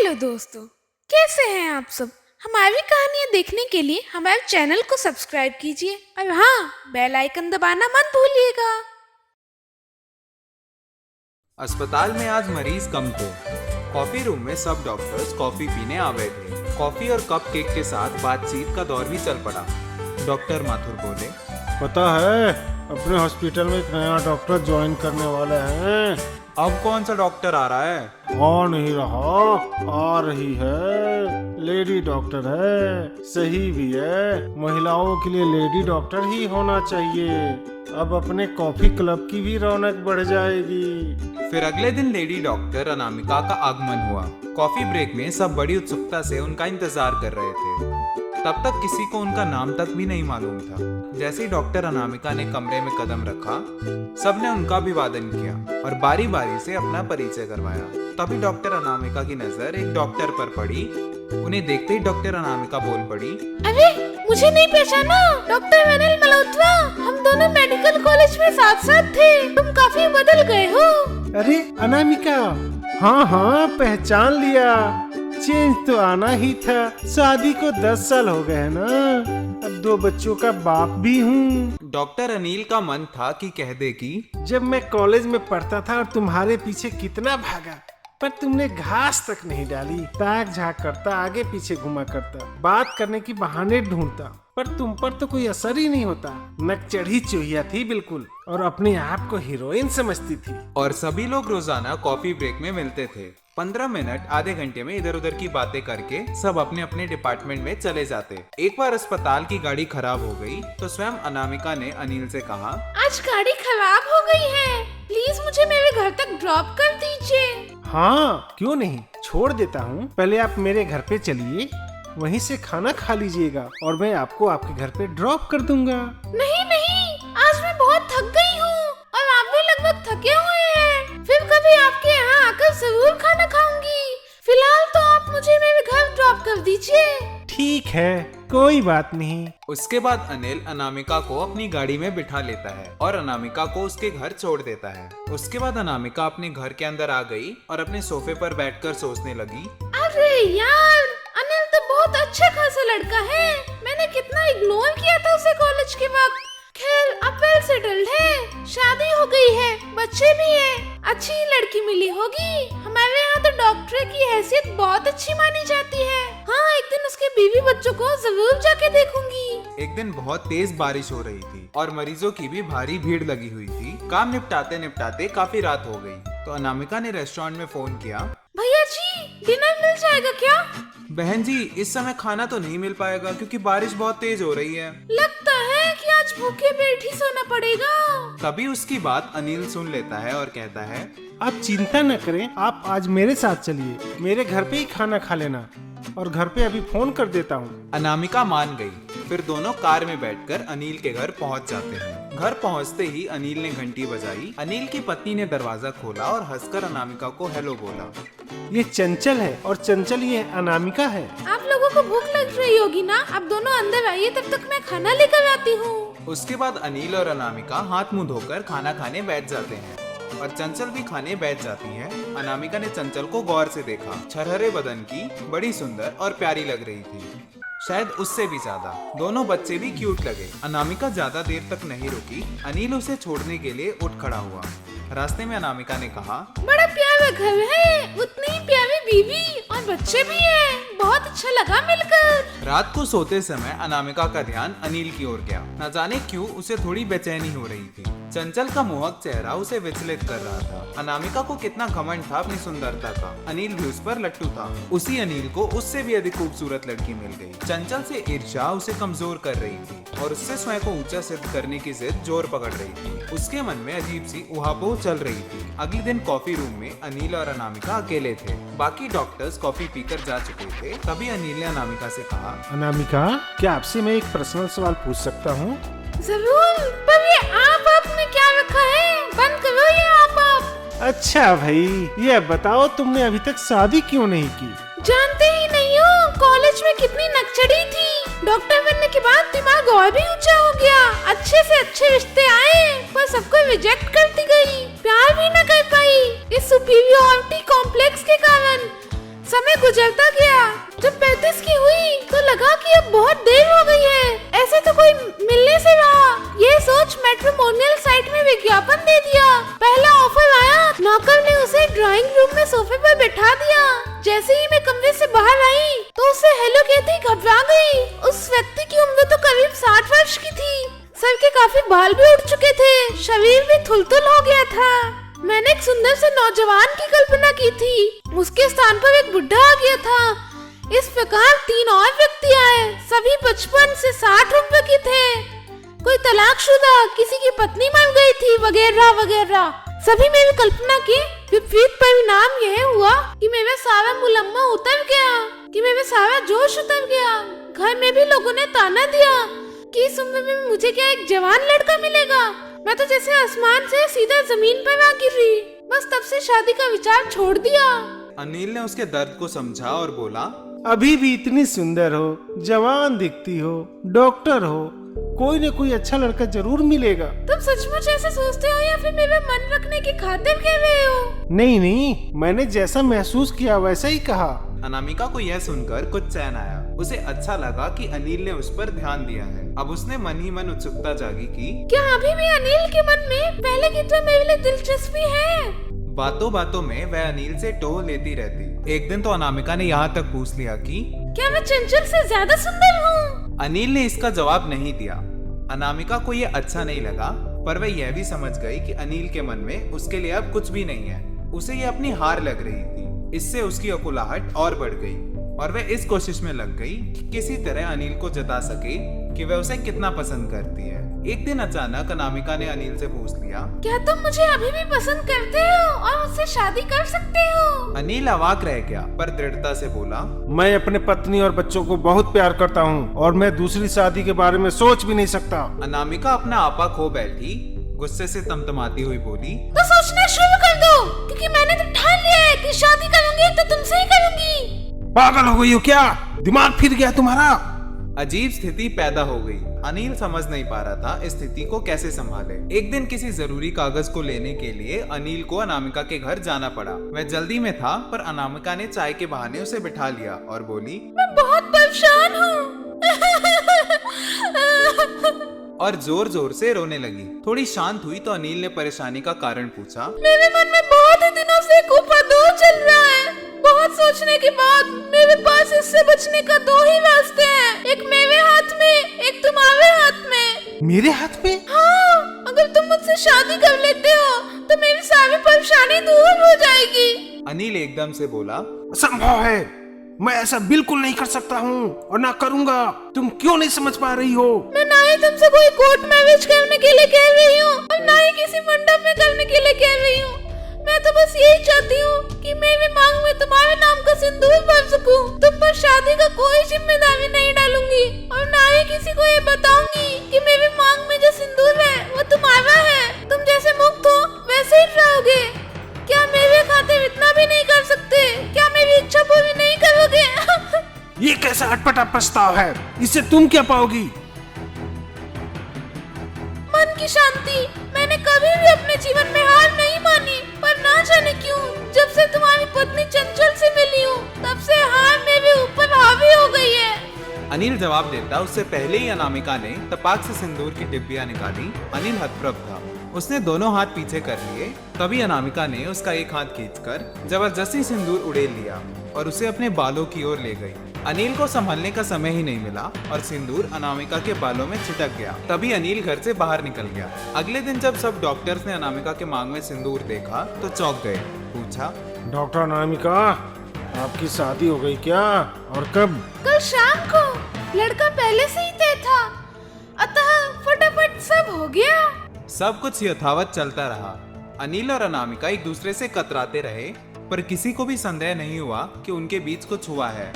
Hello दोस्तों, कैसे हैं आप सब। हमारी कहानियाँ देखने के लिए हमारे चैनल को सब्सक्राइब कीजिए और हाँ, बेल आइकन दबाना मत भूलिएगा। अस्पताल में आज मरीज कम थे। कॉफी रूम में सब डॉक्टर्स कॉफी पीने आ गए थे। कॉफी और कप केक के साथ बातचीत का दौर भी चल पड़ा। डॉक्टर माथुर बोले, पता है अपने हॉस्पिटल में एक नया डॉक्टर ज्वाइन करने वाले हैं। अब कौन सा डॉक्टर आ रहा है? आ नहीं रहा, आ रही है। लेडी डॉक्टर है, सही भी है। महिलाओं के लिए लेडी डॉक्टर ही होना चाहिए। अब अपने कॉफी क्लब की भी रौनक बढ़ जाएगी। फिर अगले दिन लेडी डॉक्टर अनामिका का आगमन हुआ। कॉफी ब्रेक में सब बड़ी उत्सुकता से उनका इंतजार कर रहे थे। तब तक किसी को उनका नाम तक भी नहीं मालूम था। जैसे ही डॉक्टर अनामिका ने कमरे में कदम रखा, सबने उनका अभिवादन किया और बारी बारी से अपना परिचय करवाया। तभी डॉक्टर अनामिका की नजर एक डॉक्टर पर पड़ी। उन्हें देखते ही डॉक्टर अनामिका बोल पड़ी, अरे मुझे नहीं पहचाना, डॉक्टर अनिल मल्होत्रा। हम दोनों मेडिकल कॉलेज में साथ साथ थे। तुम काफी बदल गए हो। अरे अनामिका, हाँ हाँ पहचान लिया। चेंज तो आना ही था। शादी को 10 साल हो गए ना। अब 2 बच्चों का बाप भी हूँ। डॉक्टर अनिल का मन था कि कह दे कि जब मैं कॉलेज में पढ़ता था और तुम्हारे पीछे कितना भागा, पर तुमने घास तक नहीं डाली। ताक झाक करता, आगे पीछे घुमा करता, बात करने की बहाने ढूंढता, पर तुम पर तो कोई असर ही नहीं होता। नक चढ़ी चूहिया थी बिल्कुल, और अपने आप को हीरोइन समझती थी। और सभी लोग रोजाना कॉफी ब्रेक में मिलते थे। 15 मिनट आधे घंटे में इधर उधर की बातें करके सब अपने अपने डिपार्टमेंट में चले जाते। एक बार अस्पताल की गाड़ी खराब हो गई तो स्वयं अनामिका ने अनिल से कहा, आज गाड़ी खराब हो गई है, प्लीज मुझे मेरे घर तक ड्रॉप कर दीजिए। हाँ क्यों नहीं, छोड़ देता हूँ। पहले आप मेरे घर पे चलिए, वहीं से खाना खा लीजिएगा और मैं आपको आपके घर पे ड्रॉप कर दूंगा। नहीं नहीं, आज मैं बहुत थक गई हूँ और आप भी लगभग थके हुए हैं। फिर कभी आपके यहाँ आकर जरूर खाना खाऊंगी। फिलहाल तो आप मुझे मेरे घर ड्रॉप कर दीजिए। ठीक है, कोई बात नहीं। उसके बाद अनिल अनामिका को अपनी गाड़ी में बिठा लेता है और अनामिका को उसके घर छोड़ देता है। उसके बाद अनामिका अपने घर के अंदर आ गई और अपने सोफे पर बैठकर सोचने लगी, अरे यार, अनिल तो बहुत अच्छा खासा लड़का है। मैंने कितना इग्नोर किया था उसे कॉलेज के वक्त। खैर अब वेल सेटल्ड है, शादी हो गई है, बच्चे भी हैं, अच्छी लड़की मिली होगी। हमारे यहाँ तो डॉक्टर की हैसियत बहुत अच्छी मानी जाती है। हाँ, एक दिन उसके बीवी बच्चों को जरूर जाके देखूंगी। एक दिन बहुत तेज बारिश हो रही थी और मरीजों की भी भारी भीड़ लगी हुई थी। काम निपटाते निपटाते काफी रात हो गई तो अनामिका ने रेस्टोरेंट में फोन किया, भैया जी डिनर मिल जाएगा क्या? बहन जी इस समय खाना तो नहीं मिल पाएगा क्योंकि बारिश बहुत तेज हो रही है। लगता है कि आज भूखे पेट ही सोना पड़ेगा। तभी उसकी बात अनिल सुन लेता है और कहता है, आप चिंता न करें, आप आज मेरे साथ चलिए। मेरे घर पे ही खाना खा लेना और घर पे अभी फोन कर देता हूँ। अनामिका मान गई। फिर दोनों कार में बैठकर अनिल के घर पहुंच जाते हैं। घर पहुंचते ही अनिल ने घंटी बजाई। अनिल की पत्नी ने दरवाजा खोला और हंसकर अनामिका को हेलो बोला। ये चंचल है और चंचल ये अनामिका है। आप लोगों को भूख लग रही होगी ना, आप दोनों अंदर आइए, तब तक मैं खाना लेकर आती हूँ। उसके बाद अनिल और अनामिका हाथ मुंह धोकर खाना खाने बैठ जाते हैं और चंचल भी खाने बैठ जाती है। अनामिका ने चंचल को गौर से देखा। छरहरे बदन की, बड़ी सुंदर और प्यारी लग रही थी, शायद उससे भी ज्यादा। दोनों बच्चे भी क्यूट लगे। अनामिका ज्यादा देर तक नहीं रुकी। अनिल उसे छोड़ने के लिए उठ खड़ा हुआ। रास्ते में अनामिका ने कहा, बड़ा प्यारा घर है, उतनी ही प्यारी बीवी और बच्चे भी हैं। बहुत अच्छा लगा मिलकर। रात को सोते समय अनामिका का ध्यान अनिल की ओर गया। न जाने क्यों उसे थोड़ी बेचैनी हो रही थी। चंचल का मोहक चेहरा उसे विचलित कर रहा था। अनामिका को कितना घमंड था अपनी सुंदरता का। अनिल भी उस पर लट्टू था। उसी अनिल को उससे भी अधिक खूबसूरत लड़की मिल गई। चंचल से ईर्ष्या उसे कमजोर कर रही थी और उससे स्वयं को ऊंचा सिद्ध करने की जिद जोर पकड़ रही थी। उसके मन में अजीब सी उहापोह चल रही थी। अगले दिन कॉफी रूम में अनिल और अनामिका अकेले थे। बाकी डॉक्टर्स कॉफी पीकर जा चुके थे। तभी अनिल ने अनामिका से कहा, अनामिका, क्या आपसे मैं एक पर्सनल सवाल पूछ सकता हूँ? जरूर, पर ये आप आपने क्या रखा है? बंद करो ये आप। अच्छा भाई, ये बताओ तुमने अभी तक शादी क्यों नहीं की? जानते ही नहीं हो कॉलेज में कितनी नकचड़ी थी। डॉक्टर बनने के बाद दिमाग और भी ऊंचा हो गया। अच्छे से अच्छे रिश्ते आए पर सबको रिजेक्ट करती गई। प्यार भी न कर पाई। इस सुपीरियरिटी कॉम्प्लेक्स के कारण समय गुजरता गया। जब 35 की हुई तो लगा कि अब बहुत देर हो गई है, ऐसे तो कोई मिलने से रहा। ये सोच मैट्रिमोनियल साइट में विज्ञापन दे दिया। पहला ऑफर आया, नौकर ने उसे ड्राइंग रूम में सोफे पर बैठा दिया। जैसे ही मैं कमरे से बाहर आई तो उसे हेलो कहते ही घबरा गई। उस व्यक्ति की उम्र तो करीब 60 वर्ष की थी। सर के काफी बाल भी उड़ चुके थे, शरीर भी थुलथुल हो गया था। मैंने एक सुंदर से नौजवान की कल्पना की थी, उसके स्थान पर एक बुढ़ा आ गया था। इस प्रकार 3 और व्यक्ति आए, सभी 55 से 60 उम्र के थे। कोई तलाकशुदा, किसी की पत्नी मर गई थी, वगैरह वगैरह। सभी मेरी कल्पना के विपरीत परिणाम यह हुआ कि मेरा सारा मुलम्मा उतर गया, कि मेरा सारा जोश उतर गया। घर में भी लोगों ने ताना दिया कि इस उम्र में मुझे क्या एक जवान लड़का मिलेगा। मैं तो जैसे आसमान से सीधा जमीन पर आ गिरी। बस तब से शादी का विचार छोड़ दिया। अनिल ने उसके दर्द को समझा और बोला, अभी भी इतनी सुंदर हो, जवान दिखती हो, डॉक्टर हो, कोई न कोई अच्छा लड़का जरूर मिलेगा। तुम सचमुच ऐसे सोचते हो या फिर मेरा मन रखने की खातिर कह रहे हो? नहीं नहीं, मैंने जैसा महसूस किया वैसा ही कहा। अनामिका को यह सुनकर कुछ चैन आया। उसे अच्छा लगा कि अनिल ने उस पर ध्यान दिया है। अब उसने मन ही मन उत्सुकता जागी कि क्या अभी भी अनिल के मन में पहले की तरह मेरे लिए दिलचस्पी है? बातों बातों में वह अनिल से टोह लेती रहती। एक दिन तो अनामिका ने यहाँ तक पूछ लिया कि क्या मैं चंचल से ज्यादा सुंदर हूँ? अनिल ने इसका जवाब नहीं दिया। अनामिका को ये अच्छा नहीं लगा, पर वह यह भी समझ गई कि अनिल के मन में उसके लिए अब कुछ भी नहीं है। उसे ये अपनी हार लग रही थी। इससे उसकी अकुलाहट और बढ़ गई और वह इस कोशिश में लग गई कि किसी तरह अनिल को जता सके कि वह उसे कितना पसंद करती है। एक दिन अचानक अनामिका ने अनिल से पूछ लिया, क्या तुम मुझे अभी भी पसंद करते हो और मुझसे शादी कर सकते हो? अनिल अवाक रह गया पर दृढ़ता से बोला, मैं अपने पत्नी और बच्चों को बहुत प्यार करता हूँ और मैं दूसरी शादी के बारे में सोच भी नहीं सकता। अनामिका अपना आपा खो बैठी, गुस्से से तमतमाती हुई बोली, तो सोचना शुरू कर दो, क्योंकि मैंने तो ठान लिया है कि शादी करूंगी तो तुमसे ही करूंगी। पागल हो गई हो क्या? दिमाग फिर गया तुम्हारा? अजीब स्थिति पैदा हो गई। अनिल समझ नहीं पा रहा था इस स्थिति को कैसे संभाले। एक दिन किसी जरूरी कागज को लेने के लिए अनिल को अनामिका के घर जाना पड़ा। वह जल्दी में था, पर अनामिका ने चाय के बहाने उसे बिठा लिया और बोली, मैं बहुत परेशान हूँ। और जोर जोर से रोने लगी। थोड़ी शांत हुई तो अनिल ने परेशानी का कारण पूछा। मेरे मन में बहुत ही दिनों से एक उपद्रव चल रहा है। बहुत सोचने के बाद मेरे पास इससे बचने का 2 ही रास्ते हैं, एक मेरे हाथ में, एक तुम्हारे हाथ में। मेरे हाथ में? हाँ, अगर तुम मुझसे शादी कर लेते हो तो मेरी सारी परेशानी दूर हो जाएगी। अनिल एकदम से बोला, असंभव है, मैं ऐसा बिल्कुल नहीं कर सकता हूँ और ना करूँगा। तुम क्यों नहीं समझ पा रही हो? मैं ना ही तुमसे कोई कोर्ट मैरिज करने के लिए कह रही हूँ और ना ही किसी मंडप में करने के लिए कह रही हूँ। मैं तो बस यही चाहती हूँ कि मेरे मांग में तुम्हारे नाम का सिंदूर भर सकूं। तुम पर शादी का कोई जिम्मेदारी नहीं डालूंगी और ना ही किसी को ये बताऊंगी कि मेरे मांग में जो सिंदूर है वो तुम्हारा है। तुम जैसे मुक्त हो वैसे ही रहोगे। क्या मेरे खातिर इतना भी नहीं कर सकते? क्या मेरी इच्छा पूरी नहीं करोगे? ये कैसा अटपटा प्रस्ताव है? इससे तुम क्या पाओगी? मन की शांति। मैंने कभी भी अपने जीवन में हार नहीं मानी, पर ना जाने क्यों जब से तुम्हारी पत्नी चंचल से मिली हूँ तब से हार मेरे ऊपर हावी हो गई है। अनिल जवाब देता उससे पहले ही अनामिका ने तपाक से सिंदूर की डिब्बियां निकाली। अनिल हतप्रभ था। उसने दोनों हाथ पीछे कर लिए। तभी अनामिका ने उसका एक हाथ खींचकर जबरदस्ती सिंदूर उड़ेल लिया और उसे अपने बालों की ओर ले गई। अनिल को संभलने का समय ही नहीं मिला और सिंदूर अनामिका के बालों में छिटक गया। तभी अनिल घर से बाहर निकल गया। अगले दिन जब सब डॉक्टर्स ने अनामिका के मांग में सिंदूर देखा तो चौंक गए। पूछा, डॉक्टर अनामिका, आपकी शादी हो गई क्या और कब? कल शाम को। लड़का पहले से ही तय था, अतः फटाफट सब हो गया। सब कुछ यथावत चलता रहा। अनिल और अनामिका एक दूसरे से कतराते रहे, पर किसी को भी संदेह नहीं हुआ कि उनके बीच कुछ हुआ है।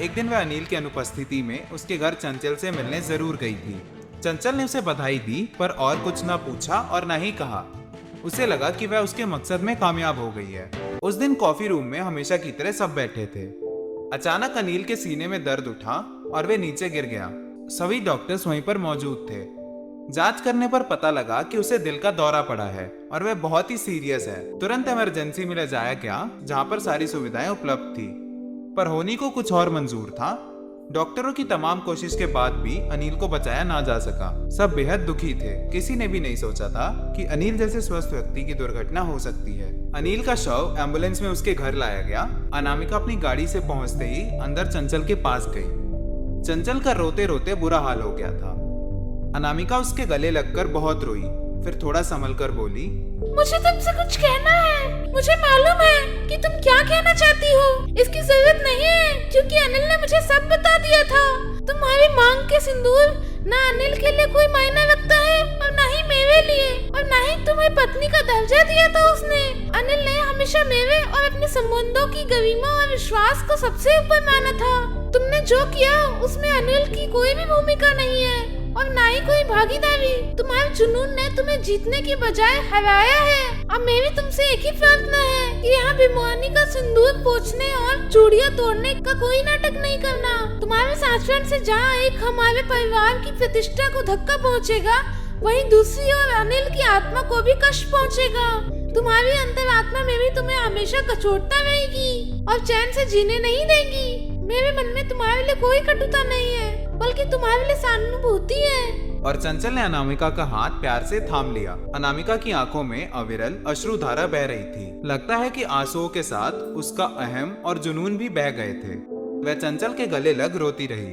एक दिन वह अनिल की अनुपस्थिति में उसके घर चंचल से मिलने जरूर गई थी। चंचल ने उसे बधाई दी, पर और कुछ न पूछा और न ही कहा। उसे लगा कि वह उसके मकसद में कामयाब हो गई है। उस दिन कॉफी रूम में हमेशा की तरह सब बैठे थे। अचानक अनिल के सीने में दर्द उठा और वे नीचे गिर गया। सभी डॉक्टर्स वहीं पर मौजूद थे। जांच करने पर पता लगा कि उसे दिल का दौरा पड़ा है और वह बहुत ही सीरियस है। तुरंत इमरजेंसी में ले जाया गया, जहां पर सारी सुविधाएं उपलब्ध थी। पर होनी को कुछ और मंजूर था। डॉक्टरों की तमाम कोशिश के बाद भी अनिल को बचाया ना जा सका। सब बेहद दुखी थे। किसी ने भी नहीं सोचा था कि अनिल जैसे स्वस्थ व्यक्ति की दुर्घटना हो सकती है। अनिल का शव एम्बुलेंस में उसके घर लाया गया। अनामिका अपनी गाड़ी से पहुंचते ही अंदर चंचल के पास गई। चंचल का रोते रोते बुरा हाल हो गया था। अनामिका उसके गले लगकर बहुत रोई, फिर थोड़ा संभल कर बोली, मुझे तुमसे कुछ कहना है। मुझे मालूम है कि तुम क्या कहना चाहती हो। इसकी जरूरत नहीं है, क्योंकि अनिल ने मुझे सब बता दिया था। तुम्हारी मांग के सिंदूर ना अनिल के लिए कोई मायने रखता है और ना ही मेरे लिए, और ना ही तुम्हें पत्नी का दर्जा दिया था उसने। अनिल ने हमेशा मेरे और अपने संबंधों की गरिमा और विश्वास को सबसे ऊपर माना था। तुमने जो किया उसमें अनिल की कोई भी भूमिका नहीं है और ना ही कोई भागीदारी। तुम्हारे जुनून ने तुम्हें जीतने की बजाय हराया है। अब मेरी तुमसे एक ही प्रार्थना है कि यहाँ बेमुआनी का सिंदूर पोंछने और चूड़ियां तोड़ने का कोई नाटक नहीं करना। तुम्हारे सासुराल से जहाँ एक हमारे परिवार की प्रतिष्ठा को धक्का पहुँचेगा, वहीं दूसरी ओर अनिल की आत्मा को भी कष्ट पहुँचेगा। तुम्हारी अंतरात्मा में भी तुम्हें हमेशा कचोटता रहेगी और चैन से जीने नहीं देगी। मेरे मन में तुम्हारे लिए कोई कटुता नहीं है, बल्कि तुम्हारे लिए सहानुभूति है। और चंचल ने अनामिका का हाथ प्यार से थाम लिया। अनामिका की आंखों में अविरल अश्रुधारा बह रही थी। लगता है कि आंसुओं के साथ उसका अहम और जुनून भी बह गए थे। वह चंचल के गले लग रोती रही,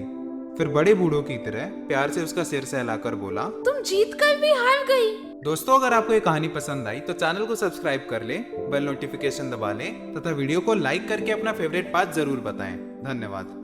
फिर बड़े बूढ़ों की तरह प्यार से उसका सिर सहलाकर बोला, तुम जीत कर भी हार गई। दोस्तों, अगर आपको ये कहानी पसंद आई तो चैनल को सब्सक्राइब कर ले, बेल नोटिफिकेशन दबा लें तथा वीडियो को लाइक करके अपना फेवरेट पार्ट जरूर बताएं। धन्यवाद।